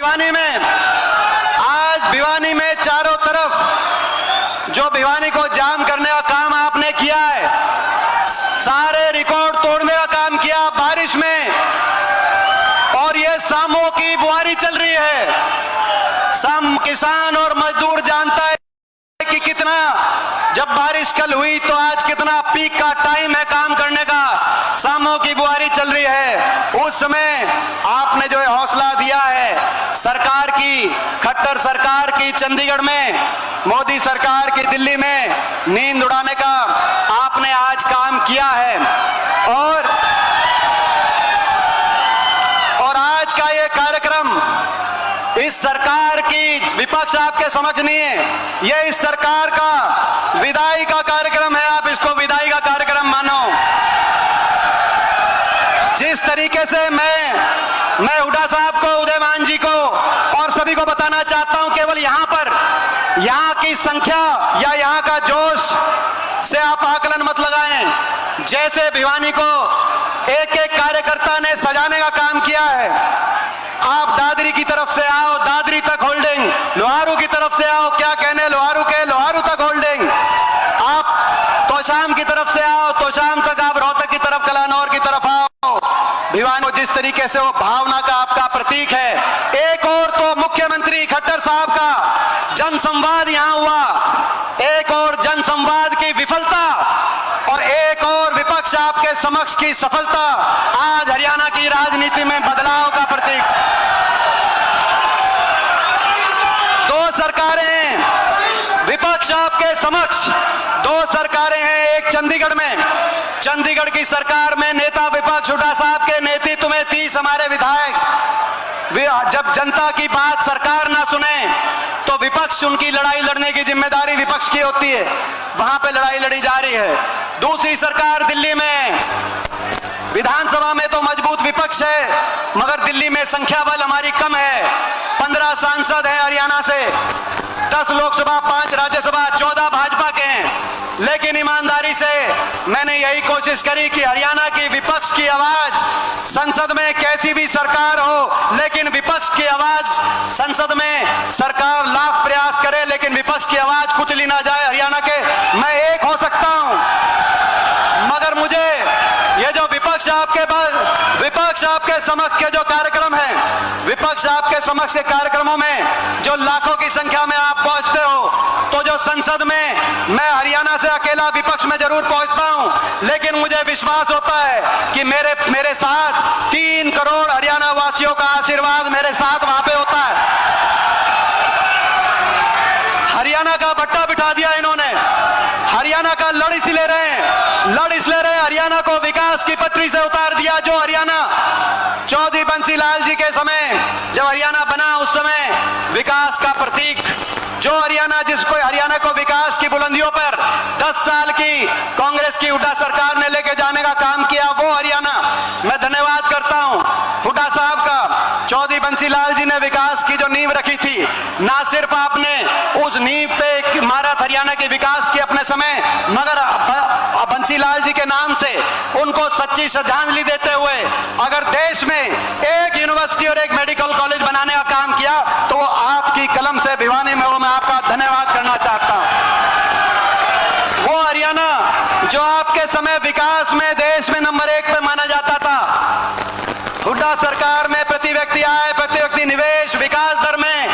भिवानी में, आज भिवानी में चारों तरफ जो भिवानी को जाम करने का काम आपने किया है, सारे रिकॉर्ड तोड़ने का काम किया बारिश में, और ये सामों की बुआरी चल रही है। सम किसान और मजदूर जानता है कि कितना, जब बारिश कल हुई तो आज कितना पीक का टाइम है काम करने का, सामों की बुआरी चल रही है। उस समय आपने जो हौसला दिया है सरकार की, खट्टर सरकार की चंडीगढ़ में, मोदी सरकार की दिल्ली में नींद उड़ाने का आपने आज काम किया है। और आज का ये कार्यक्रम इस सरकार की, विपक्ष आपके समझ नहीं है, ये इस सरकार का विदाई का कार्यक्रम है। आप इसको विदाई का कार्यक्रम मानो। जिस तरीके से मैं हुड्डा साहब को, उदयमान जी को और सभी को बताना चाहता हूं, केवल यहां पर, यहां की संख्या या यहां का जोश से आप आकलन मत लगाएं। जैसे भिवानी को एक एक कार्यकर्ता ने सजाने का काम किया है, आप दादरी की तरफ से आओ, दादरी तक होल्डिंग, लोहारू की तरफ से आओ, क्या कहने लोहारू के, लोहारू तक होल्डिंग, आप तोशाम की तरफ से आओ, तोशाम तक, आप रोहतक की तरफ, कलानौर की तरफ आओ। भिवानी को जिस तरीके से वो भावना का आपका प्रतीक है। एक और तो मुख्यमंत्री खट्टर साहब का जनसंवाद यहां हुआ, एक और जनसंवाद की विफलता और एक और विपक्ष आपके समक्ष की सफलता, आज हरियाणा की राजनीति में बदलाव का प्रतीक। दो सरकारें हैं विपक्ष आपके समक्ष, दो सरकारें हैं, एक चंडीगढ़ में, चंडीगढ़ की सरकार में नेता विपक्ष हुड्डा साहब के नेतृत्व में 30 हमारे विधायक, जब जनता की बात सरकार ना सुने तो विपक्ष, उनकी लड़ाई लड़ने की जिम्मेदारी विपक्ष की होती है, वहां पे लड़ाई लड़ी जा रही है। दूसरी सरकार दिल्ली में, विधानसभा में तो मजबूत विपक्ष है मगर दिल्ली में संख्या बल हमारी कम है। 15 सांसद हैं हरियाणा से, 10 लोकसभा, 5 राज्यसभा, 14 भाजपा के हैं। लेकिन ईमानदारी से मैंने यही कोशिश करी कि हरियाणा की विपक्ष की आवाज, संसद में कैसी भी सरकार हो, लेकिन विपक्ष की आवाज संसद में, सरकार लाख प्रयास करे लेकिन विपक्ष की आवाज कुचली ना जाए हरियाणा के। मैं एक हो सकता हूं मगर मुझे ये जो विपक्ष आपके समक्ष के जो कार्यक्रम है, विपक्ष आपके समक्ष के कार्यक्रमों में जो लाखों की संख्या में आप पहुंचते हो, तो जो संसद में मैं हरियाणा से अकेला विपक्ष में जरूर पहुंचता हूं, लेकिन मुझे विश्वास होता है कि मेरे साथ 3 करोड़ हरियाणा वासियों का आशीर्वाद मेरे साथ वहां पे होता है। हरियाणा का भट्टा बिठा दिया इन्होंने, हरियाणा का लड़ इसलिए रहे हरियाणा को विकास की पटरी से उतार दिया। जो हरियाणा चौधरी बंसीलाल जी के समय जब हरियाणा बना, उस समय विकास का प्रतीक, जो हरियाणा, जिसको हरियाणा को विकास की बुलंदियों पर 10 साल की कांग्रेस की हुड्डा सरकार ने लेके जाने का काम किया, वो हरियाणा। मैं धन्यवाद करता हूं हुड्डा साहब का। चौधरी बंसीलाल जी ने विकास की जो नींव रखी थी, ना सिर्फ आपने उस नींव पे इमारत हरियाणा के विकास की अपने समय, मगर बंसीलाल जी के नाम से उनको सच्ची श्रद्धांजलि देते हुए अगर देश में एक यूनिवर्सिटी और एक मेडिकल कॉलेज बनाने का काम किया तो वो आपकी कलम से भिवानी में, वो मैं आपका धन्यवाद करना चाहता हूं। वो हरियाणा जो आपके समय विकास में देश में नंबर 1 पे माना जाता था, हुड्डा सरकार में प्रति व्यक्ति आय, प्रति व्यक्ति निवेश, विकास दर में,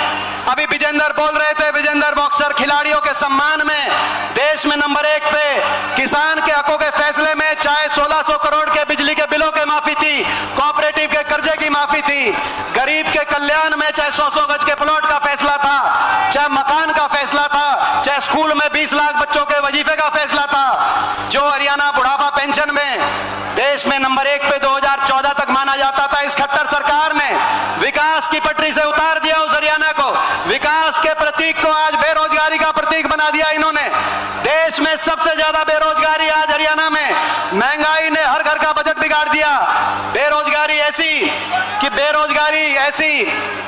अभी विजेंद्र बोल रहे थे, विजेंद्र बॉक्सर खिलाड़ियों के सम्मान में देश में नंबर 1 पे, किसान के हकों के फैसले में, चाहे 1600 करोड़ के बिजली के बिलों के माफी थी, कोऑपरेटिव के कर्जे की माफी थी, गरीब के कल्याण में चाहे 100 गज के प्लॉट का फैसला था, चाहे मकान का फैसला था, चाहे स्कूल में 20 लाख बच्चों के वजीफे का फैसला था, जो हरियाणा बुढ़ापा पेंशन में देश में नंबर 1 पे 2014 तक माना जाता था, इस खट्टर सरकार ने विकास की पटरी से उतार दिया उस हरियाणा को। विकास के प्रतीक को आज बेरोजगारी का प्रतीक बना दिया इन्होंने। देश में सबसे ज्यादा बेरोजगारी आज हरियाणा में, महंगाई ने हर घर का बजट बिगाड़ दिया। बेरोजगारी ऐसी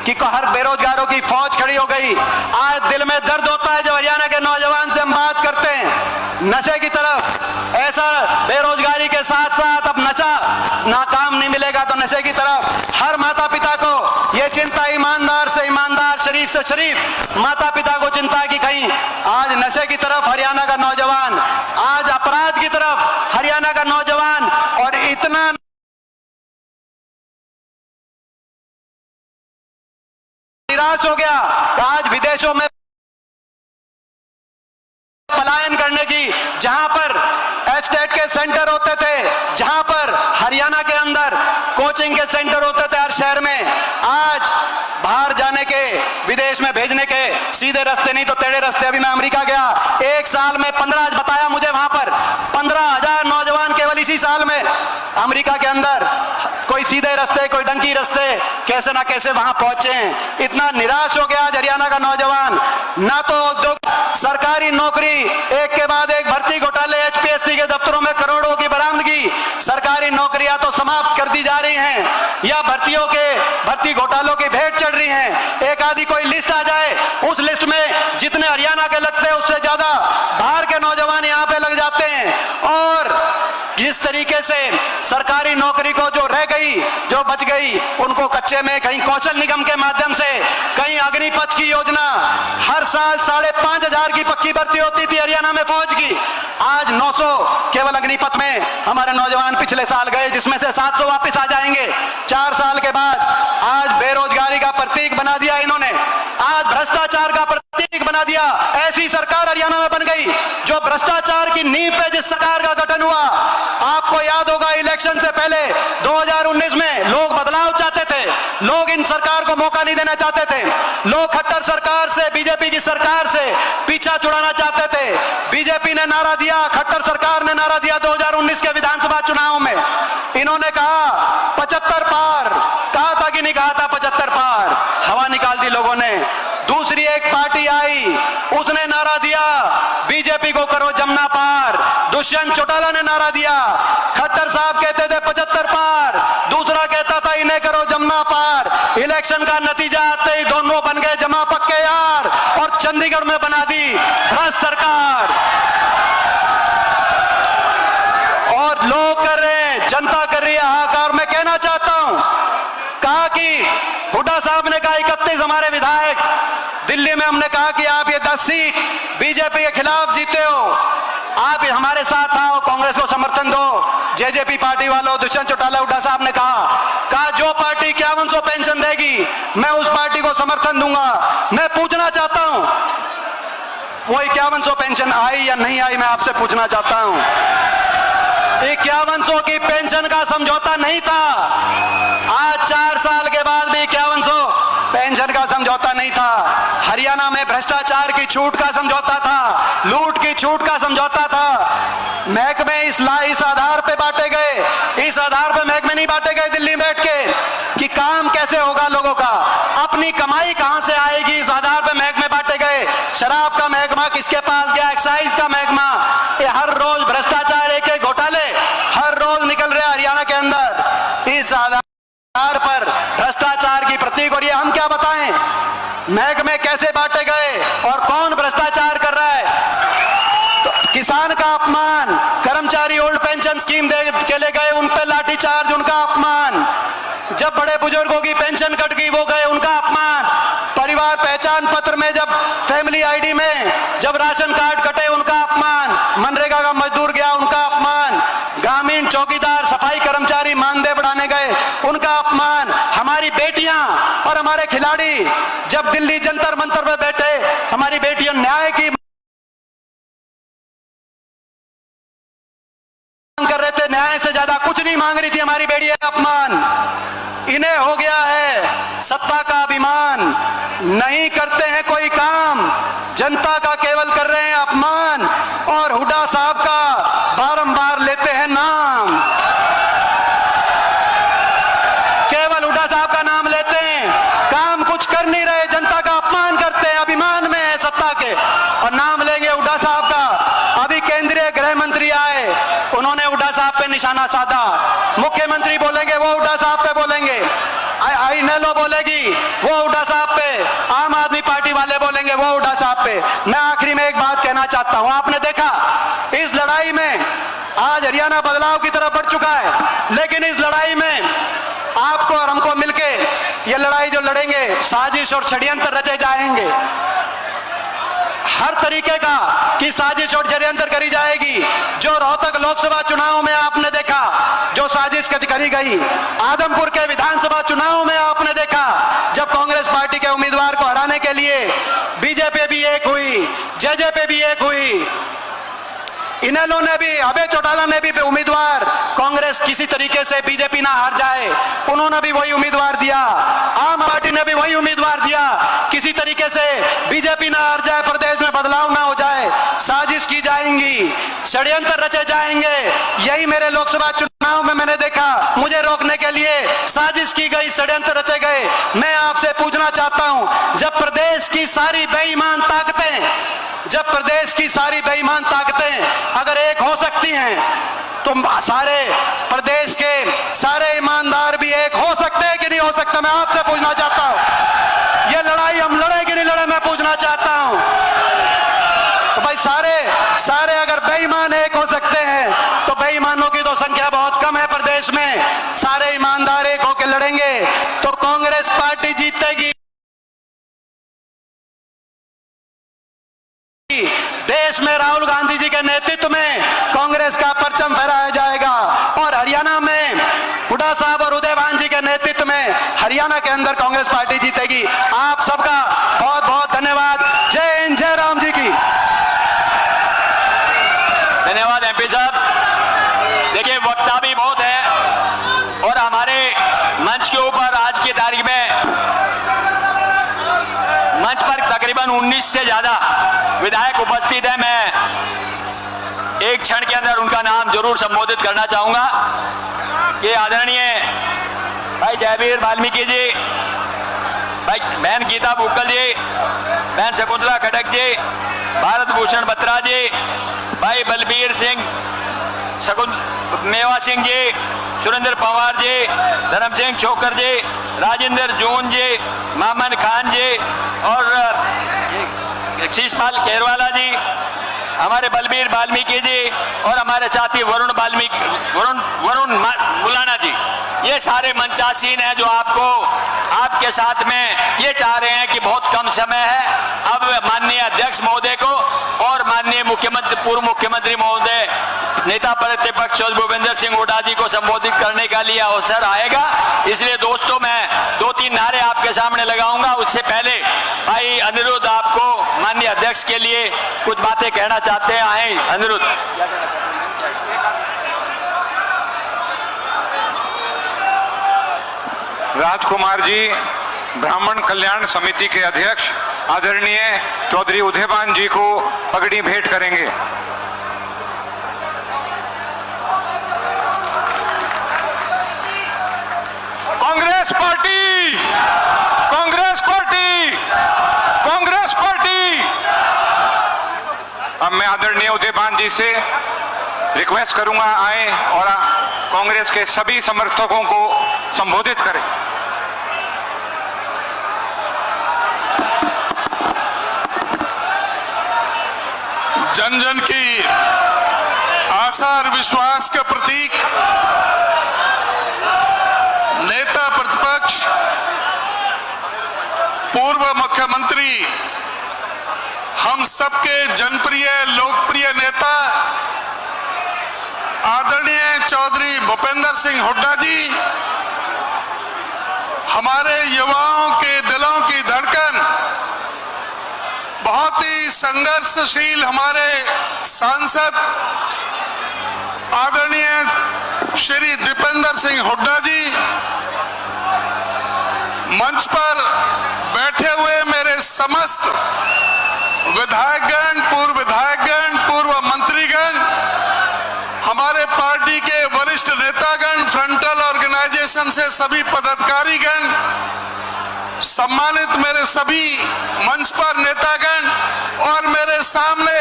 कि हर बेरोजगारों की फौज खड़ी हो गई। आज दिल में दर्द होता है जब हरियाणा के नौजवान से हम बात करते हैं नशे की तरफ। ऐसा बेरोजगारी के साथ साथ अब नशा, ना काम नहीं मिलेगा तो नशे की तरफ। हर माता पिता को यह चिंता ईमानदार से शरीफ से शरीफ माता पिता को चिंता की कहीं आज नशे की तरफ हरियाणा का नौजवान, आज अपराध की तरफ हरियाणा का नौजवान, और इतना निराश हो गया आज विदेशों में पलायन करने की, जहां पर एस्टेट के सेंटर होते थे, जहां पर हरियाणा के अंदर कोचिंग के सेंटर होते थे हर शहर में, आज बाहर जाने के, विदेश में भेजने के सीधे रास्ते नहीं तो टेढ़े रास्ते। अभी मैं अमेरिका गया, एक साल में 15 बताया मुझे, वहां पर 15,000 नौजवान केवल इसी साल में अमेरिका के अंदर, कोई सीधे रास्ते कोई डंकी रास्ते, कैसे ना कैसे वहां पहुंचे हैं। इतना निराश हो गया आज हरियाणा का नौजवान। ना तो उद्योग, सरकारी नौकरी, एक के बाद एक भर्ती घोटाले, एचपीएससी के दफ्तरों में करोड़ों की बरामदगी, सरकारी नौकरियां तो समाप्त कर दी जा रही हैं या भर्ती घोटालों की भेंट चढ़ रही हैं। एक आदि कोई लिस्ट आ जाए, उस लिस्ट में जितने हरियाणा के लगते हैं उससे ज्यादा बाहर के नौजवान यहां पे लग जाते हैं। और जिस तरीके से सरकारी नौकरी को जो रह गई, जो बच गई, उनको कच्चे में कहीं कौशल निगम के माध्यम से, कहीं अग्निपथ की योजना, हर साल 5,500 की पक्की भर्ती होती थी हरियाणा में फौज की, आज 900 केवल अग्निपथ में हमारे नौजवान पिछले साल गए, जिसमें से 700 वापस आ जाएंगे 4 साल के बाद। आज बेरोजगारी का प्रतीक बना दिया इन्होंने, आज भ्रष्टाचार का प्रतीक बना दिया। ऐसी सरकार हरियाणा में बन गई जो भ्रष्टाचार की नींव पे जिस सरकार का गठन हुआ, आपको याद होगा इलेक्शन से पहले 2019 में लोग बदलाव चाहते थे, लोग इन सरकार को मौका नहीं देना चाहते थे, लोग खट्टर सरकार से, बीजेपी की सरकार से पीछा छुड़ाना चाहते थे। बीजेपी ने नारा दिया, खट्टर सरकार ने नारा दिया 2019 के विधानसभा चुनाव में, इन्होंने कहा 75 पार, कहा था कि नहीं कहा था 75 पार, हवा निकाल दी लोगों ने। दूसरी एक पार्टी आई, उसने नारा दिया बीजेपी को करो जमना पार, दुष्यंत चौटाला ने नारा दिया, खट्टर साहब कहते थे 75 पार, दूसरा कहता था इन्हें करो जमना पार। इलेक्शन का नतीजा आते ही दोनों बन गए जमा पक्के यार, और चंडीगढ़ में बना दी भ्रष्ट सरकार। और लोग कर रहे हैं, जनता कर रही है हाहाकार। मैं कहना चाहता हूं, कहा कि हुड्डा साहब ने कहा 31 हमारे विधायक, दिल्ली में हमने कहा कि आप ये 10 सीट बीजेपी के खिलाफ जीते हो, आप हमारे साथ आओ, कांग्रेस को समर्थन दो। जेजेपी पार्टी वालों, दुष्यंत चौटाला, हुड्डा साहब ने कहा जो पार्टी 5100 पेंशन देगी मैं उस पार्टी को समर्थन दूंगा। मैं पूछना चाहता हूं, वो 5100 पेंशन आई या नहीं आई, मैं आपसे पूछना चाहता हूं। 5100 की पेंशन का समझौता नहीं था, आज 4 साल के बाद भी 5100 पेंशन का समझौता नहीं था। हरियाणा में भ्रष्टाचार की छूट का समझौता था, लूट की छूट का समझौता था। महकमे इस आधार पे बांटे गए, इस आधार पे महकमे नहीं बांटे गए दिल्ली में बैठ के कि काम कैसे होगा लोगों का, अपनी कमाई कहां से आएगी, इस आधार पे महकमे बांटे गए। शराब का महकमा किसके पास गया, एक्साइज का महकमा, ये हर रोज भ्रष्टाचार, एक घोटाले हर रोज निकल रहे हरियाणा के अंदर। इस आधार पर भ्रष्टाचार की प्रतीक, और ये हम क्या बताएं महकमे कैसे बांटे गए और कौन भ्रष्टाचार कर रहा है। तो किसान का अपमान, कर्मचारी ओल्ड पेंशन स्कीम के लिए गए, उन पे लाठीचार्ज, उनका अपमान। जब बड़े बुजुर्गों की पेंशन कट गई वो गए, उनका अपमान। परिवार पहचान पत्र में जब फैमिली आईडी में जब राशन कार्ड कटे, उनका अपमान। मनरेगा का मजदूर गया, उनका अपमान। ग्रामीण चौकीदार, सफाई कर्मचारी मानदेय बढ़ाने गए, उनका अपमान। हमारी बेटियां और हमारे खिलाड़ी जब दिल्ली जंतर मंतर में बैठे, हमारी बेटियां न्याय की कर रहे थे, न्याय से ज्यादा कुछ नहीं मांग रही थी हमारी बेटियां, अपमान। इन्हें हो गया है सत्ता का अभिमान, नहीं करते हैं कोई काम, जनता का केवल कर रहे हैं अपमान, और हुड्डा साहब का बारंबार लेते हैं नाम, केवल हुड्डा साहब का नाम लेते हैं, काम कुछ कर नहीं रहे, जनता का अपमान करते हैं, अभिमान में है सत्ता के, और नाम लेंगे हुड्डा साहब का। अभी केंद्रीय गृह मंत्री आए, उन्होंने हुड्डा साहब पे निशाना साधा। मुख्यमंत्री बोलेंगे वो हुड्डा साहब पे बोलेंगे, इनेलो बोलेगी वो हुड्डा साहब पे, आम आदमी पार्टी वाले बोलेंगे वो हुड्डा साहब पे। मैं आखिरी में एक बात कहना चाहता हूं, आपने देखा इस लड़ाई में आज हरियाणा बदलाव की तरफ बढ़ चुका है, लेकिन इस लड़ाई में आपको और हमको मिलके ये लड़ाई जो लड़ेंगे साजिश और षड्यंत्र रचे जाएंगे, हर तरीके का की साजिश और षड्यंत्र करी जाएगी। जो रोहतक लोकसभा चुनाव में आपने देखा जो साजिश करी गई, आदमपुर के विधानसभा चुनाव में आपने देखा जब कांग्रेस पार्टी के उम्मीदवार को हराने के लिए बीजेपी भी एक हुई, जेजेपी भी एक हुई, इनेलो ने भी, अभय चौटाला ने भी उम्मीदवार, कांग्रेस किसी तरीके से बीजेपी ना हार जाए उन्होंने भी वही उम्मीदवार दिया, आम पार्टी ने भी वही उम्मीदवार दिया, किसी तरीके से बीजेपी ना हार जाए, प्रदेश में बदलाव ना हो जाए, साजिश की जाएंगी, षड्यंत्र रचे जाएंगे। यही मेरे लोकसभा चुनाव में मैंने देखा, मुझे रोकने के लिए साजिश की गई, षड्यंत्र रचे गए। मैं आपसे पूछना चाहता हूं, जब प्रदेश की सारी बेईमान ताकतें अगर एक हो सकती हैं तो सारे प्रदेश के सारे ईमानदार भी एक हो सकते हैं कि नहीं हो सकता? मैं आपसे पूछना चाहता हूं, ये लड़ाई हम लड़े कि नहीं लड़े, मैं पूछना चाहता हूं। तो भाई सारे अगर बेईमान एक हो सकते हैं तो बेईमानों की तो संख्या बहुत कम है प्रदेश में, सारे ईमानदार एक होकर लड़ेंगे तो कांग्रेस पार्टी जीतेगी। देश में राहुल गांधी जी के नेतृत्व में कांग्रेस का परचम फहराया जाएगा और हरियाणा में हुड्डा साहब और उदयभान जी के नेतृत्व में हरियाणा के अंदर कांग्रेस पार्टी जीतेगी। आप सबका बहुत बहुत धन्यवाद। जय हिंद, जय राम जी की। धन्यवाद एमपी साहब। देखिए वक्ता भी बहुत है और हमारे मंच के ऊपर आज की तारीख में मंच पर तकरीबन 19 से ज्यादा विधायक उपस्थित हैं। मैं एक क्षण के अंदर उनका नाम जरूर संबोधित करना चाहूंगा कि आदरणीय भाई जयवीर वाल्मीकि जी, भाई बहन गीता बुक्कल जी, बहन शकुंतला खटक जी, भारत भूषण बत्रा जी, भाई बलबीर सिंह, मेवा सिंह जी, सुरेंद्र पवार जी, धर्म सिंह छोकर जी, राजेंद्र जून जी, मामन खान जी और शीशपाल केरवाला जी, हमारे बलबीर वाल्मीकि जी और हमारे साथी वरुण मुलाना जी, ये सारे मंचासीन हैं जो आपके साथ में ये चाह रहे हैं कि बहुत कम समय है। अब माननीय अध्यक्ष महोदय को और माननीय पूर्व मुख्यमंत्री महोदय नेता प्रतिपक्ष चौधरी भूपेंद्र सिंह हुड्डा जी को संबोधित करने का लिए अवसर आएगा। इसलिए दोस्तों मैं 2-3 नारे आपके सामने लगाऊंगा। उससे पहले भाई अनिरुद्ध आपको माननीय अध्यक्ष के लिए कुछ बातें कहना चाहते हैं। आए अनिरुद्ध। राजकुमार जी ब्राह्मण कल्याण समिति के अध्यक्ष आदरणीय चौधरी उदयभान जी को पगड़ी भेंट करेंगे। Congress party, Congress party, Congress party. अब मैं आदरणीय उदयभान जी से रिक्वेस्ट करूंगा आए और कांग्रेस के सभी समर्थकों को संबोधित करें। जन जन की आशा और विश्वास का प्रतीक नेता प्रतिपक्ष पूर्व मुख्यमंत्री हम सबके जनप्रिय लोकप्रिय नेता आदरणीय चौधरी भूपेंद्र सिंह हुड्डा जी, हमारे युवाओं के दिलों की धड़कन, बहुत ही संघर्षशील हमारे सांसद आदरणीय श्री दीपेंद्र सिंह हुड्डा जी, मंच पर बैठे हुए मेरे समस्त विधायकगण, पूर्व विधायकगण, पूर्व मंत्रीगण, हमारे पार्टी के वरिष्ठ नेतागण, फ्रंटल ऑर्गेनाइजेशन से सभी पदाधिकारीगण, सम्मानित मेरे सभी मंच पर नेतागण और मेरे सामने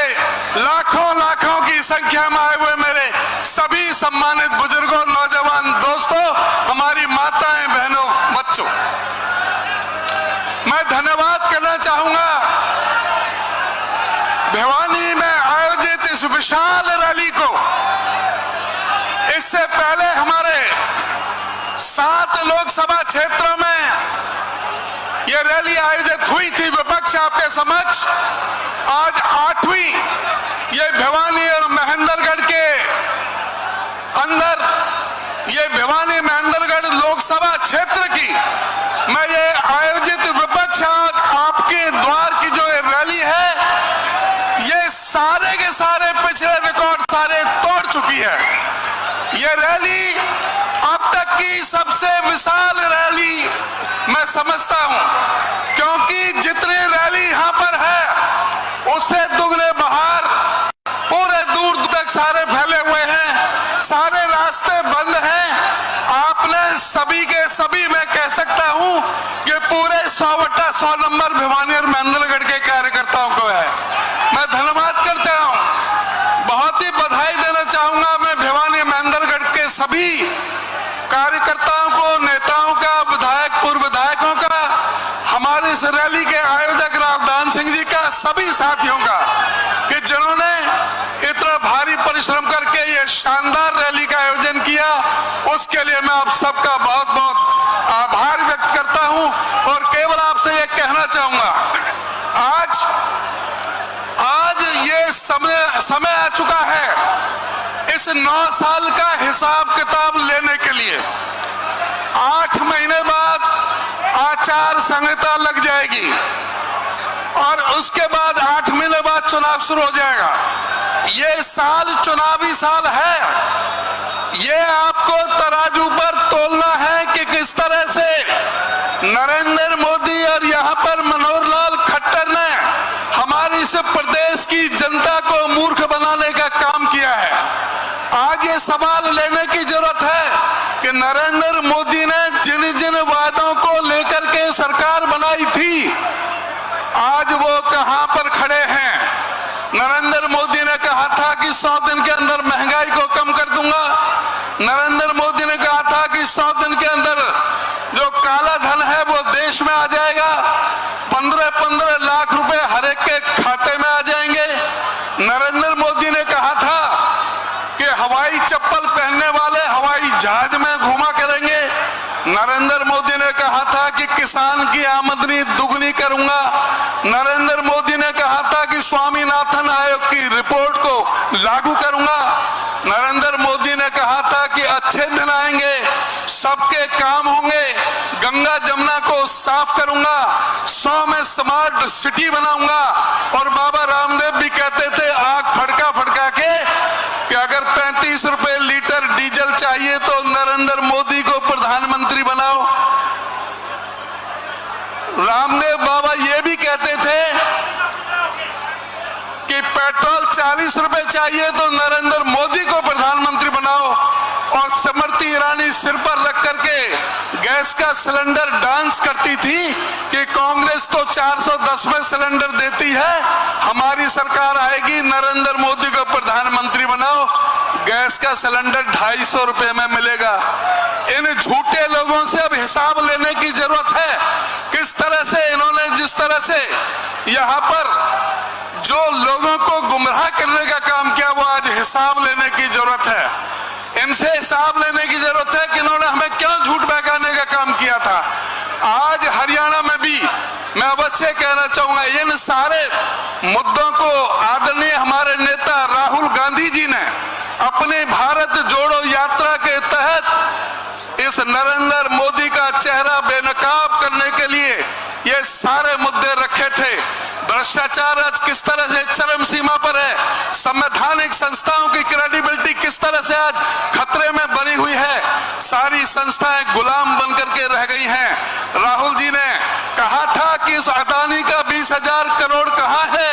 लाखों की संख्या में आए हुए मेरे सभी सम्मानित बुजुर्गों, नौजवान दोस्तों, हमारी माताएं, बहनों, बच्चों, मैं धन्यवाद करना चाहूंगा भिवानी में आयोजित इस विशाल रैली को। इससे पहले हमारे 7 लोकसभा क्षेत्रों में ये रैली आयोजित हुई थी विपक्ष आपके समक्ष। आज 8वीं ये भिवानी और महेंद्रगढ़ के अंदर, ये भिवानी महेंद्रगढ़ लोकसभा क्षेत्र की मैं ये आयोजित विपक्ष आपके द्वार की जो ये रैली है, ये सारे के सारे पिछले रिकॉर्ड सारे तोड़ चुकी है। ये रैली अब तक की सबसे विशाल रैली मैं समझता हूं, क्योंकि जितनी रैली यहां पर है उससे दुगने बाहर पूरे दूर तक सारे फैले हुए हैं, सारे रास्ते बंद हैं। आपने सभी के सभी, मैं कह सकता हूं कि पूरे 100/100 नंबर भिवानी और महेंद्रगढ़ के कार्यकर्ताओं को है। मैं धन्यवाद करता हूं, बहुत ही बधाई देना चाहूंगा मैं भिवानी महेंद्रगढ़ के सभी कार्यकर्ताओं को, नेताओं का, विधायक, पूर्व विधायकों का, हमारे इस रैली के आयोजक रावदान सिंह जी का, सभी साथियों का, कि जिन्होंने इतना भारी परिश्रम करके ये शानदार रैली का आयोजन किया। उसके लिए मैं आप सबका बहुत बहुत आभार व्यक्त करता हूं और केवल आपसे ये कहना चाहूंगा, आज ये समय आ चुका है इस 9 साल का हिसाब किताब लेने के लिए। 8 महीने बाद आचार संहिता लग जाएगी और उसके बाद 8 महीने बाद चुनाव शुरू हो जाएगा। ये साल चुनावी साल है, ये आपको तराजू पर तोलना है कि किस तरह से नरेंद्र मोदी और यहाँ पर मनोहर लाल खट्टर ने हमारी इस प्रदेश की जनता को मूर्ख बनाने का काम किया है। आज ये सवाल लेने की जरूरत है कि नरेंद्र मोदी ने जिन जिन वादों को लेकर के सरकार बनाई थी, आज वो कहां पर खड़े हैं। नरेंद्र मोदी ने कहा था कि 100 दिन के अंदर महंगाई को कम कर दूंगा। नरेंद्र मोदी ने कहा था कि 100 दिन के अंदर जो काला धन है वो देश में आ जाएगा, 15-15 लाख रुपए हर एक के खाते में आ जाएंगे। नरेंद्र मोदी ने कहा था कि हवाई चप्पल पहनने वाले हवाई जहाज में घूमा करेंगे। नरेंद्र मोदी ने कहा था कि किसान की आमदनी दुगनी करूंगा। नरेंद्र मोदी ने कहा था कि स्वामीनाथन आयोग की रिपोर्ट को लागू करूंगा। नरेंद्र मोदी ने कहा था कि अच्छे दिन आएंगे, सबके काम होंगे, गंगा जमुना को साफ करूंगा, 100 में स्मार्ट सिटी बनाऊंगा। और बाबा रामदेव भी कहते थे आग फड़का फड़का के कि अगर 35 रुपए लीटर डीजल चाहिए तो नरेंद्र मोदी को प्रधानमंत्री बनाओ। रामदेव बाबा ये भी कहते थे कि पेट्रोल 40 रुपए चाहिए तो नरेंद्र मोदी को प्रधानमंत्री बनाओ। और स्मृति ईरानी सिर पर रख करके गैस का सिलेंडर डांस करती थी कि कांग्रेस तो 410 में सिलेंडर देती है, हमारी सरकार आएगी, नरेंद्र मोदी को प्रधानमंत्री बनाओ, गैस का सिलेंडर 250 रुपए में मिलेगा। इन झूठे लोगों से अब हिसाब लेने की जरूरत है। किस तरह से इन्होंने, जिस तरह से यहाँ पर जो लोगों को गुमराह करने का काम किया, वो आज हिसाब लेने की जरूरत है। इनसे हिसाब लेने की जरूरत है कि इन्होंने हमें क्यों झूठ बहकाने का काम किया था। आज हरियाणा में भी मैं अवश्य कहना चाहूंगा, इन सारे मुद्दों को आदरणीय हमारे नेता राहुल गांधी जी ने अपनी भारत जोड़ो यात्रा के तहत इस नरेंद्र मोदी का चेहरा बेनकाब करने के लिए ये सारे मुद्दे रखे थे। भ्रष्टाचार आज किस तरह से चरम सीमा पर है, संवैधानिक संस्थाओं की क्रेडिबिलिटी किस तरह से आज खतरे में बनी हुई है, सारी संस्थाएं गुलाम बनकर के रह गई हैं। राहुल जी ने कहा था कि इस अदानी का 20,000 करोड़ कहां है,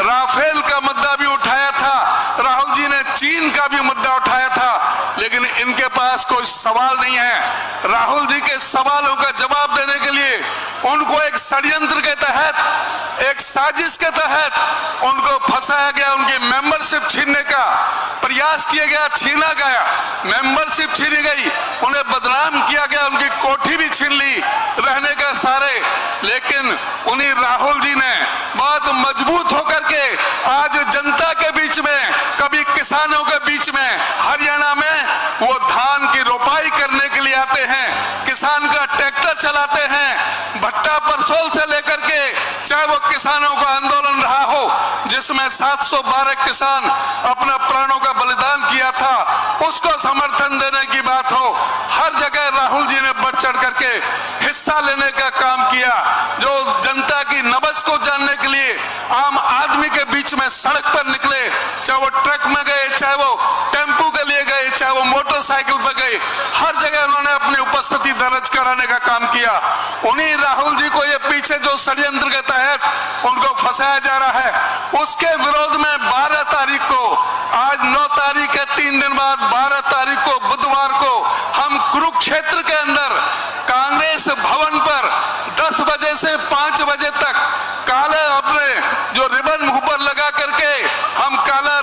राफेल का मुद्दा भी उठाया था, राहुल जी ने चीन का भी मुद्दा उठाया था, लेकिन इनके पास कोई सवाल नहीं है। राहुल जी के सवालों का जवाब देने के लिए उनको एक षड्यंत्र के तहत, एक साजिश के तहत उनको फंसाया गया, उनकी मेंबरशिप छीनने का प्रयास किया गया, छीना गया, मेंबरशिप छीनी गई, उन्हें बदनाम किया गया, उनकी कोठी भी छीन ली रहने का सारे। लेकिन उन्हीं राहुल जी ने बहुत मजबूत होकर के आज जनता के बीच में, कभी किसानों के बीच में, हरियाणा में वो धान की रोपाई करने के लिए आते हैं, किसान का ट्रैक्टर चलाते हैं, भट्टा पर करसोल से लेकर के चाहे वो किसानों का आंदोलन रहा हो जिसमें 712 किसान अपने प्राणों का बलिदान किया था, उसको समर्थन देने की बात हो, हर जगह राहुल जी ने बढ़ चढ़ करके हिस्सा लेने का काम किया। जो जनता की नब्ज को जानने के लिए आम आदमी के बीच में सड़क पर निकले, चाहे वो ट्रक में गए, चाहे वो टेम्पू के लिए गए, चाहे वो मोटरसाइकिल पर गए, हर जगह उन्होंने अपनी उपस्थिति दर्ज कराने का काम किया। उन्हीं राहुल जी को ये पीछे जो षड्यंत्र के तहत उनको फंसाया जा रहा है, उसके विरोध में 12 तारीख को, आज 9 तारीख है, 3 दिन बाद 12 तारीख को बुधवार को हम कुरुक्षेत्र के अंदर कांग्रेस भवन पर 10 बजे से 5 बजे तक काले अपने जो रिबन मुंह पर लगा करके हम काला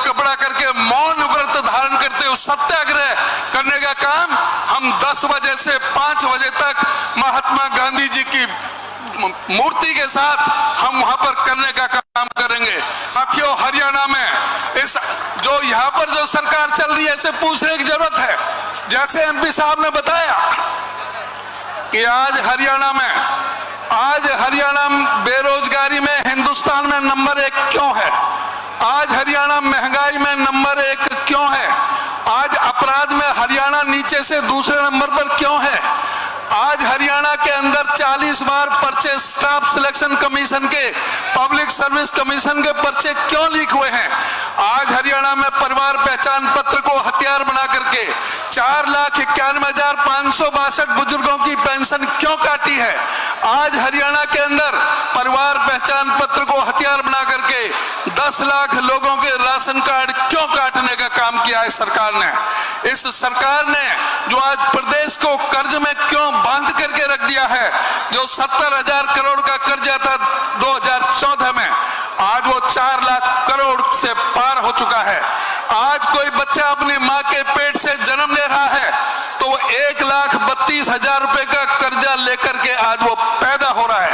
कपड़ा करके मौन व्रत धारण करते हुए सत्याग्रह करने का काम हम 10 बजे से 5 बजे तक महात्मा गांधी जी की मूर्ति के साथ हम वहां पर करने का काम करेंगे। साथियों, हरियाणा में इस जो यहाँ पर जो सरकार चल रही है, इसे पूछने की जरूरत है। जैसे एमपी साहब ने बताया कि आज हरियाणा बेरोजगारी में हिंदुस्तान में नंबर 1 क्यों है, आज हरियाणा महंगाई में नंबर 1 क्यों है, आज अपराध में हरियाणा नीचे से दूसरे नंबर पर क्यों है, आज हरियाणा के अंदर 40 बार पर्चे स्टाफ सिलेक्शन कमीशन के, पब्लिक सर्विस कमीशन के पर्चे क्यों लीक हुए हैं, आज हरियाणा में परिवार पहचान पत्र को हथियार बना करके 4,91,562 बुजुर्गों की पेंशन क्यों काटी है, आज हरियाणा के अंदर परिवार पहचान पत्र को हथियार बना करके 10 लाख लोगों के राशन कार्ड क्यों काटने का काम किया है सरकार ने। इस सरकार ने जो आज प्रदेश को कर्ज में क्यों बांध करके रख दिया है, जो 70,000 करोड़ का कर्जा था 2014 में, आज वो 4 लाख करोड़ से पार हो चुका है। आज कोई बच्चा अपनी मां के पेट से जन्म ले रहा है तो वो 1,32,000 रुपए का कर्जा लेकर के आज वो पैदा हो रहा है।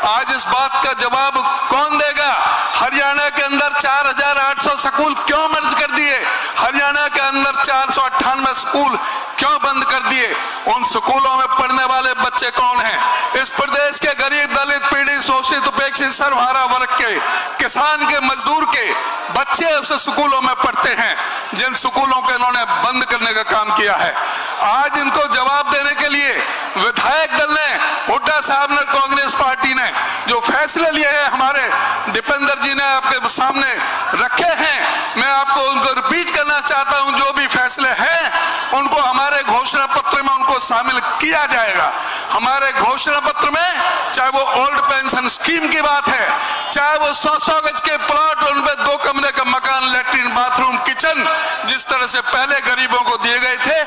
आज इस बात का जवाब कौन देगा? हरियाणा के अंदर 4,800 स्कूल क्यों मर्ज कर दिए, हरियाणा के अंदर 498 स्कूल क्यों बंद कर दिए, उन स्कूलों में पढ़ने वाले बच्चे कौन हैं? इस प्रदेश के गरीब, दलित, पीड़ित, शोषित, उपेक्षित, सर्वहारा वर्ग के, किसान के, मजदूर के बच्चे उस स्कूलों में पढ़ते हैं जिन स्कूलों को इन्होंने बंद करने का काम किया है। आज इनको जवाब देने के लिए विधायक दल ने, हुड्डा साहब ने, कांग्रेस पार्टी ने जो फैसले लिए हैं, हमारे दीपेंद्र जी ने आपके सामने रखे हैं, मैं आपको उनको रिपीट करना चाहता हूं। जो भी फैसले हैं उनको हमारे घोषणा पत्र में उनको शामिल किया जाएगा। हमारे घोषणा पत्र में चाहे वो ओल्ड पेंशन स्कीम की बात है, चाहे वो 100 गज के प्लॉट, उनपे 2 कमरे का मकान, लेटरिन, बाथरूम, किचन जिस तरह से पहले गरीबों को दिए गए थे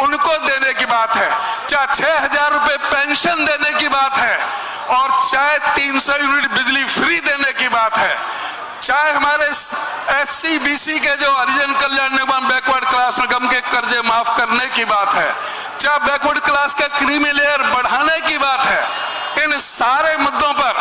उनको देने की बात है, चाहे 6,000 रुपए पेंशन देने की बात है, और चाहे 300 यूनिट बिजली फ्री देने की बात है, चाहे हमारे SC BC के जो हरिजन कल्याण निगम, बैकवर्ड क्लास निगम के कर्जे माफ करने की बात है, चाहे बैकवर्ड क्लास का क्रीमी लेयर बढ़ाने की बात है। इन सारे मुद्दों पर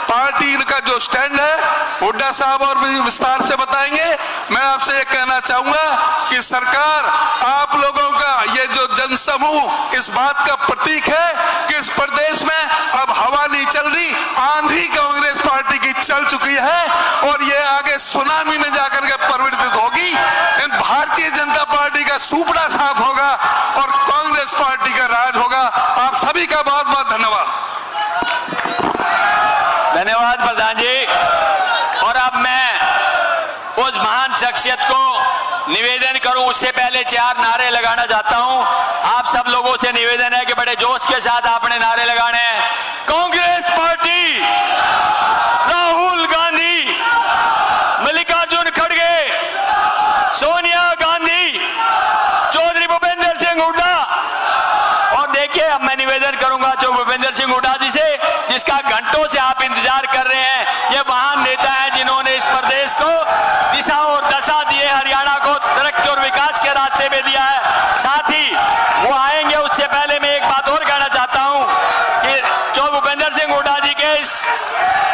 पार्टी का जो स्टैंड है हुड्डा साहब और भी विस्तार से बताएंगे। मैं आपसे ये कहना चाहूंगा कि सरकार, आप लोगों का ये जो जनसमूह इस बात का प्रतीक है कि इस प्रदेश में अब हवा नहीं चल रही, आंधी कांग्रेस पार्टी की चल चुकी है और ये आगे सुनामी में जाकर के परिवर्तित होगी। इन भारतीय जनता पार्टी का सुपड़ा साफ होगा और कांग्रेस पार्टी का राज होगा। आप सभी का बहुत बहुत धन्यवाद। धन्यवाद प्रधान जी। और अब मैं उस महान शख्सियत को निवेदन करूं, उससे पहले 4 नारे लगाना चाहता हूं। आप सब लोगों से निवेदन है कि बड़े जोश के साथ आपने नारे लगाने हैं। कांग्रेस पार्टी, राहुल गांधी, मल्लिकार्जुन खड़गे, सोनिया गांधी, चौधरी भूपेंद्र सिंह हुड्डा। और देखिए, अब मैं निवेदन करूंगा जो भूपेंद्र सिंह हुड्डा जी से, जिसका घंटों से आप इंतजार कर रहे हैं। ये महान नेता है जिन्होंने इस प्रदेश को दिशा और दशा दिए, हरियाणा को तरक्की और विकास के रास्ते में दिया है। साथ ही वो आएंगे, उससे पहले मैं एक बात और कहना चाहता हूं कि जो भूपेंद्र सिंह हुड्डा जी के इस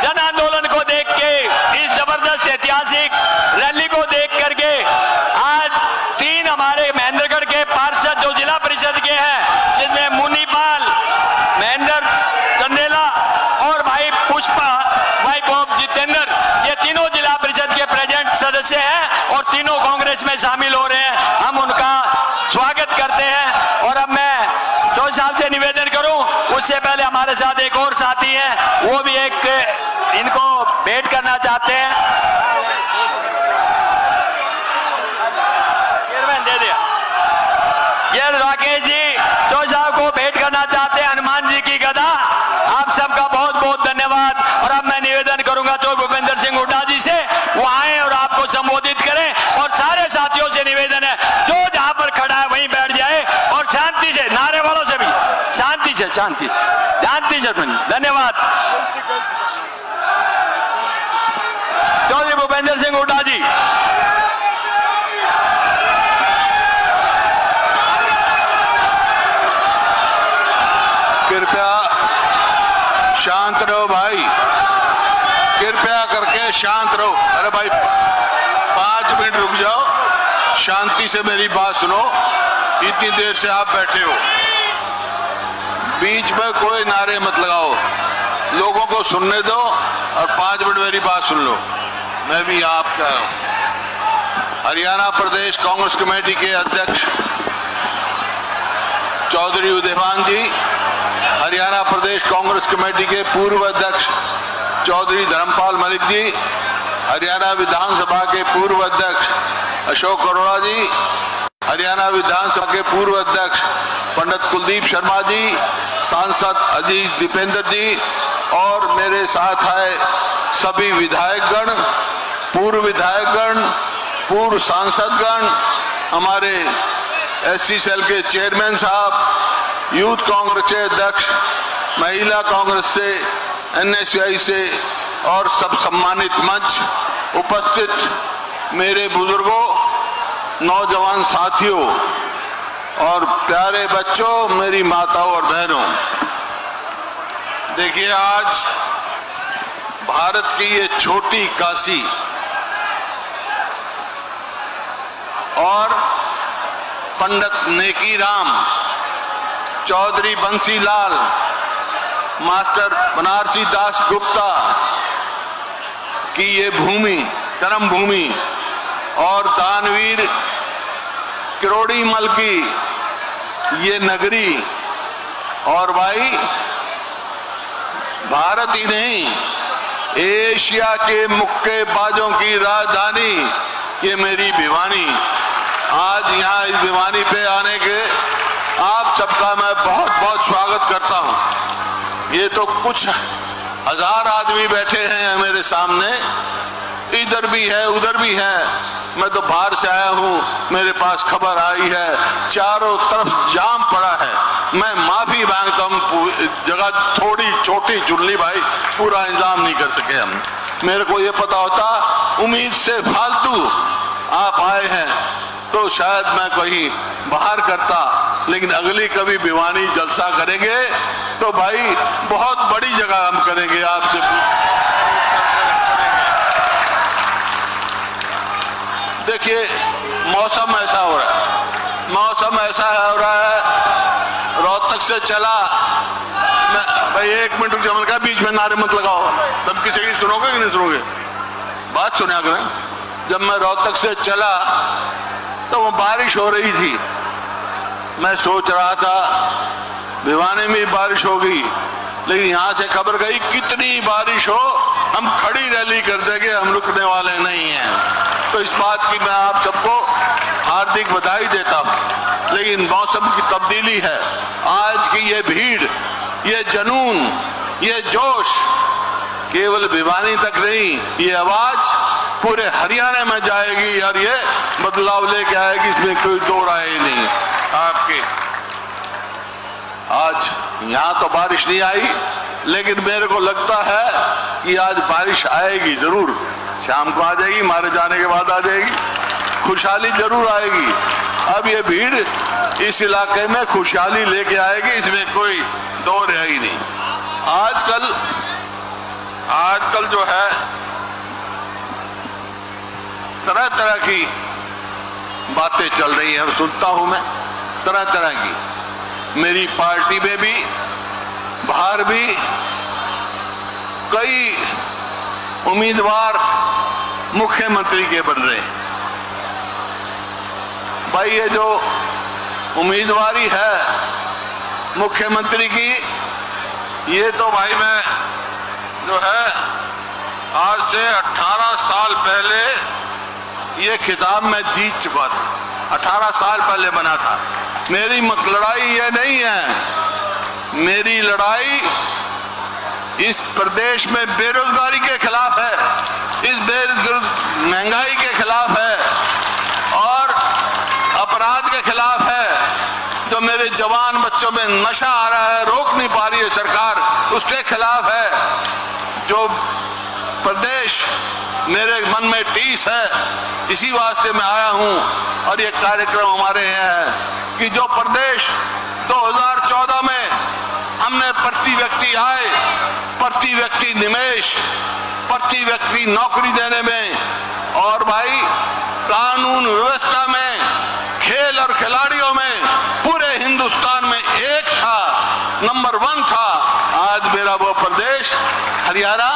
जन आंदोलन को देख के, इस जबरदस्त ऐतिहासिक रैली को देख करके आज 3 हमारे महेंद्रगढ़ के पार्षद जो जिला परिषद के हैं, जिसमें मुनीपाल, महेंद्र सदस्य हैं और तीनों कांग्रेस में शामिल हो रहे हैं, हम उनका स्वागत करते हैं। और अब मैं चौधरी साहब से निवेदन करूं, उससे पहले हमारे साथ एक और साथी हैं, वो भी एक इनको भेंट करना चाहते हैं। दे दिया, ये राकेश जी चौधरी साहब को भेंट करना चाहते हैं हनुमान जी की गदा। आप सबका बहुत बहुत धन्यवाद। और अब मैं निवेदन करूंगा चौधरी भूपेंद्र सिंह हुड्डा जी से, वो आए और आपको संबोधित करें। और सारे साथियों से निवेदन है, जो जहां पर खड़ा है वहीं बैठ जाए और शांति से, नारे वालों से भी शांति से धन्यवाद। चौधरी भूपेंद्र सिंह हुड्डा जी। कृपया शांत रहो भाई, कृपया करके शांत रहो। अरे भाई 5 मिनट रुक जाओ, शांति से मेरी बात सुनो। इतनी देर से आप बैठे हो, बीच में कोई नारे मत लगाओ, लोगों को सुनने दो और 5 मिनट मेरी बात सुन लो। मैं भी आपका हरियाणा प्रदेश कांग्रेस कमेटी के अध्यक्ष चौधरी उदयभान जी, हरियाणा प्रदेश कांग्रेस कमेटी के पूर्व अध्यक्ष चौधरी धर्मपाल मलिक जी, हरियाणा विधानसभा के पूर्व अध्यक्ष अशोक अरोड़ा जी, हरियाणा विधानसभा के पूर्व अध्यक्ष पंडित कुलदीप शर्मा जी, सांसद अजीज दीपेंद्र जी और मेरे साथ आए सभी विधायकगण, पूर्व विधायकगण, पूर्व सांसदगण, हमारे एससी सेल के चेयरमैन साहब, यूथ कांग्रेस के अध्यक्ष, महिला कांग्रेस से, एनएसयूआई से और सब सम्मानित मंच उपस्थित मेरे बुजुर्गों, नौजवान साथियों और प्यारे बच्चों, मेरी माताओं और बहनों, देखिए आज भारत की ये छोटी काशी और पंडित नेकीराम, चौधरी बंसीलाल, मास्टर बनारसी दास गुप्ता की ये भूमि, कर्म भूमि और दानवीर किरोड़ी मल की ये नगरी, और भाई भारत ही नहीं एशिया के मुक्केबाजों की राजधानी ये मेरी भिवानी। आज यहाँ इस भिवानी पे आने के आप सबका मैं बहुत बहुत स्वागत करता हूँ। ये तो कुछ हजार आदमी बैठे हैं मेरे सामने, इधर भी है उधर भी है। मैं तो बाहर से आया हूँ, मेरे पास खबर आई है चारों तरफ जाम पड़ा है। मैं माफी मांगता हूँ, जगह थोड़ी छोटी चुन ली भाई, पूरा इंतजाम नहीं कर सके हम। मेरे को ये पता होता, उम्मीद से फालतू आप आए हैं तो शायद मैं कहीं बाहर करता, लेकिन अगली कभी भिवानी जलसा करेंगे तो भाई बहुत बड़ी जगह हम करेंगे आपसे। देखिए मौसम ऐसा हो रहा है, मौसम ऐसा हो रहा है, रोहतक से चला मैं भाई 1 मिनट जमल का बीच में नारे मत लगाओ, तब किसी की सुनोगे कि नहीं सुनोगे? बात सुना करें। जब मैं रोहतक से चला तो वो बारिश हो रही थी, मैं सोच रहा था भिवानी में बारिश होगी, लेकिन यहां से खबर गई कितनी बारिश हो हम खड़ी रैली कर देंगे, हम रुकने वाले नहीं हैं। तो इस बात की मैं आप सबको हार्दिक बधाई देता हूं। लेकिन मौसम की तब्दीली है, आज की ये भीड़, ये जुनून, ये जोश केवल भिवानी तक नहीं, ये आवाज पूरे हरियाणा में जाएगी और ये बदलाव लेके आएगी, इसमें कोई दो राय ही नहीं। आपके आज यहां तो बारिश नहीं आई, लेकिन मेरे को लगता है कि आज बारिश आएगी जरूर, शाम को आ जाएगी, मारे जाने के बाद आ जाएगी, खुशहाली जरूर आएगी। अब ये भीड़ इस इलाके में खुशहाली लेके आएगी, इसमें कोई दो राय ही नहीं। आजकल जो है तरह तरह की बातें चल रही हैं, सुनता हूं मैं तरह तरह की। मेरी पार्टी में भी बाहर भी कई उम्मीदवार मुख्यमंत्री के बन रहे हैं। भाई ये जो उम्मीदवारी है मुख्यमंत्री की, ये तो भाई मैं जो है आज से 18 साल पहले ये खिताब मैं जीत चुका था। 18 साल पहले बना था। मेरी लड़ाई ये नहीं है, मेरी लड़ाई इस प्रदेश में बेरोजगारी के खिलाफ है, इस महंगाई के खिलाफ है और अपराध के खिलाफ है। जो मेरे जवान बच्चों में नशा आ रहा है, रोक नहीं पा रही है सरकार, उसके खिलाफ है। जो प्रदेश मेरे मन में टीस है, इसी वास्ते मैं आया हूं। और ये कार्यक्रम हमारे यहाँ है कि जो प्रदेश 2014 में हमने प्रति व्यक्ति आय, प्रति व्यक्ति निवेश, प्रति व्यक्ति नौकरी देने में और भाई कानून व्यवस्था में, खेल और खिलाड़ियों में पूरे हिंदुस्तान में एक था, नंबर 1 था। आज मेरा वो प्रदेश हरियाणा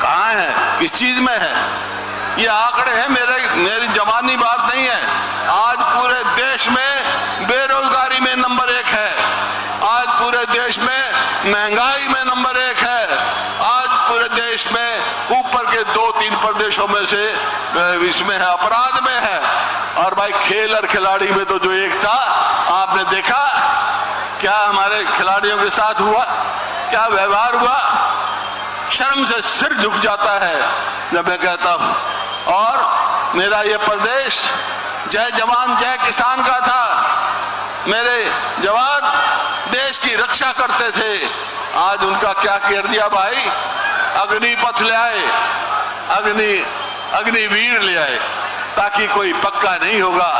कहाँ है, किस चीज में है? ये आंकड़े हैं, मेरी जवानी बात नहीं है। आज पूरे देश में बेरोजगारी में नंबर 1 है, आज पूरे देश में महंगाई में नंबर 1 है, आज पूरे देश में ऊपर के 2-3 प्रदेशों में से इसमें है, अपराध में है। और भाई खेल और खिलाड़ी में तो जो एक था, आपने देखा क्या हमारे खिलाड़ियों के साथ हुआ, क्या व्यवहार हुआ। शर्म से सिर झुक जाता है जब मैं कहता हूं। और मेरा ये प्रदेश जय जवान जय किसान का था। मेरे जवान देश की रक्षा करते थे। आज उनका क्या कर दिया भाई, अग्निपथ ले आए, अग्निवीर ले आए, ताकि कोई पक्का नहीं होगा,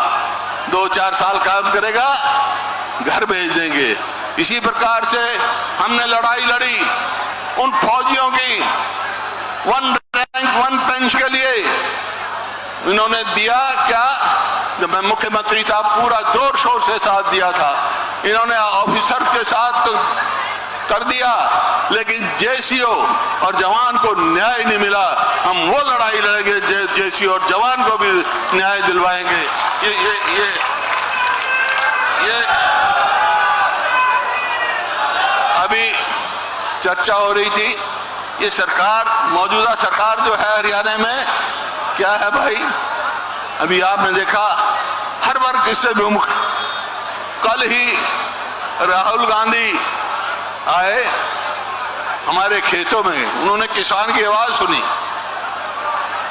2-4 साल काम करेगा, घर भेज देंगे। इसी प्रकार से हमने लड़ाई लड़ी उन फौजियों की 1 रैंक 1 पेंशन के लिए। इन्होंने दिया क्या, जब मैं मुख्यमंत्री था पूरा जोर शोर से साथ दिया था। इन्होंने ऑफिसर के साथ तो कर दिया, लेकिन जेसीओ और जवान को न्याय नहीं मिला। हम वो लड़ाई लड़ेंगे, जेसीओ और जवान को भी न्याय दिलवाएंगे। ये अभी चर्चा हो रही थी, ये सरकार, मौजूदा सरकार जो है हरियाणा में, क्या है भाई, अभी आपने देखा हर वर्ग इससे विमुख। कल ही राहुल गांधी आए हमारे खेतों में, उन्होंने किसान की आवाज सुनी,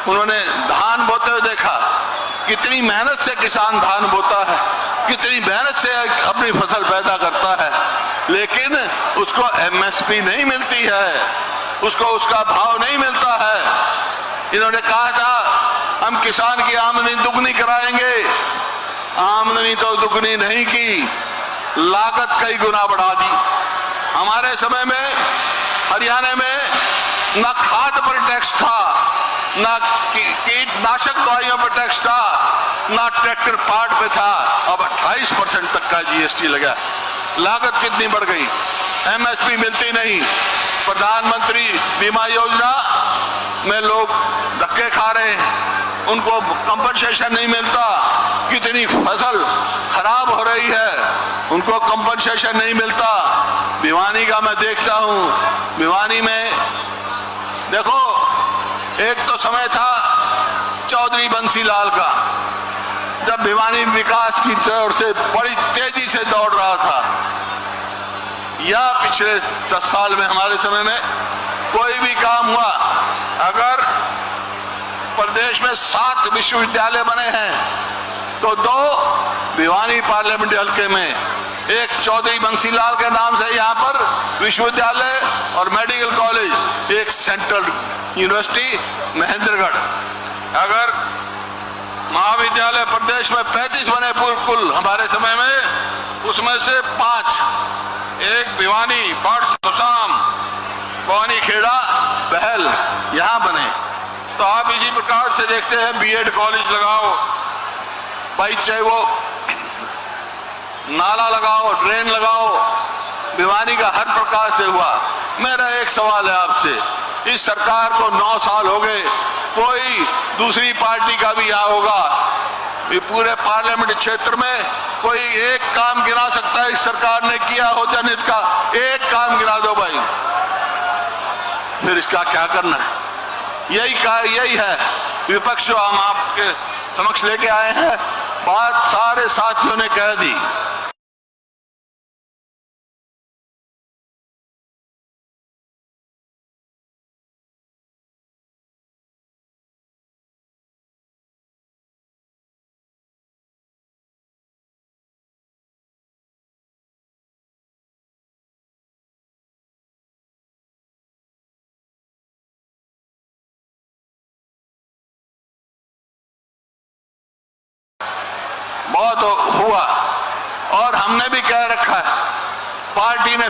उन्होंने धान बोते हुए देखा, कितनी मेहनत से किसान धान बोता है, कितनी मेहनत से अपनी फसल पैदा करता है, लेकिन उसको एमएसपी नहीं मिलती है, उसको उसका भाव नहीं मिलता है। इन्होंने कहा था हम किसान की आमदनी दुगनी कराएंगे, आमदनी तो दुगनी नहीं की, लागत कई गुना बढ़ा दी। हमारे समय में हरियाणा में ना खाद पर टैक्स था, ना कीटनाशक दवाइयों पर टैक्स था, ना ट्रैक्टर पार्ट पे था। अब 28% तक का जीएसटी लगा। लागत कितनी बढ़ गई, एमएसपी मिलती नहीं। प्रधानमंत्री बीमा योजना में लोग धक्के खा रहे हैं, उनको कंपनसेशन नहीं मिलता। कितनी फसल खराब हो रही है, उनको कंपनसेशन नहीं मिलता। भिवानी का मैं देखता हूं, भिवानी में देखो, एक तो समय था चौधरी बंसीलाल का, जब भिवानी विकास की ओर से बड़ी तेजी से दौड़ रहा था। या पिछले 10 साल में हमारे समय में कोई भी काम हुआ, अगर प्रदेश में 7 विश्वविद्यालय बने हैं तो 2 भिवानी पार्लियामेंट हल्के में, एक चौधरी बंसीलाल के नाम से यहाँ पर विश्वविद्यालय और मेडिकल कॉलेज, एक सेंट्रल यूनिवर्सिटी महेंद्रगढ़। अगर महाविद्यालय प्रदेश में 35 बने कुल हमारे समय में, उसमें से 5, एक भिवानी, बाड़सुसाम, भवानी खेड़ा, बहल यहां बने। तो आप इसी प्रकार से देखते हैं, बीएड कॉलेज लगाओ भाई, चाहे वो नाला लगाओ, ड्रेन लगाओ, भिवानी का हर प्रकार से हुआ। मेरा एक सवाल है आपसे, इस सरकार को 9 साल हो गए, कोई दूसरी पार्टी का भी यहाँ होगा, ये पूरे पार्लियामेंट क्षेत्र में कोई एक काम गिरा सकता है इस सरकार ने किया हो जनहित का? एक काम गिरा दो भाई, फिर इसका क्या करना है? यही है विपक्ष जो हम आपके समक्ष लेके आए हैं। बात सारे साथियों ने कह दी। बहुत हुआ और हमने भी कह रखा है, पार्टी ने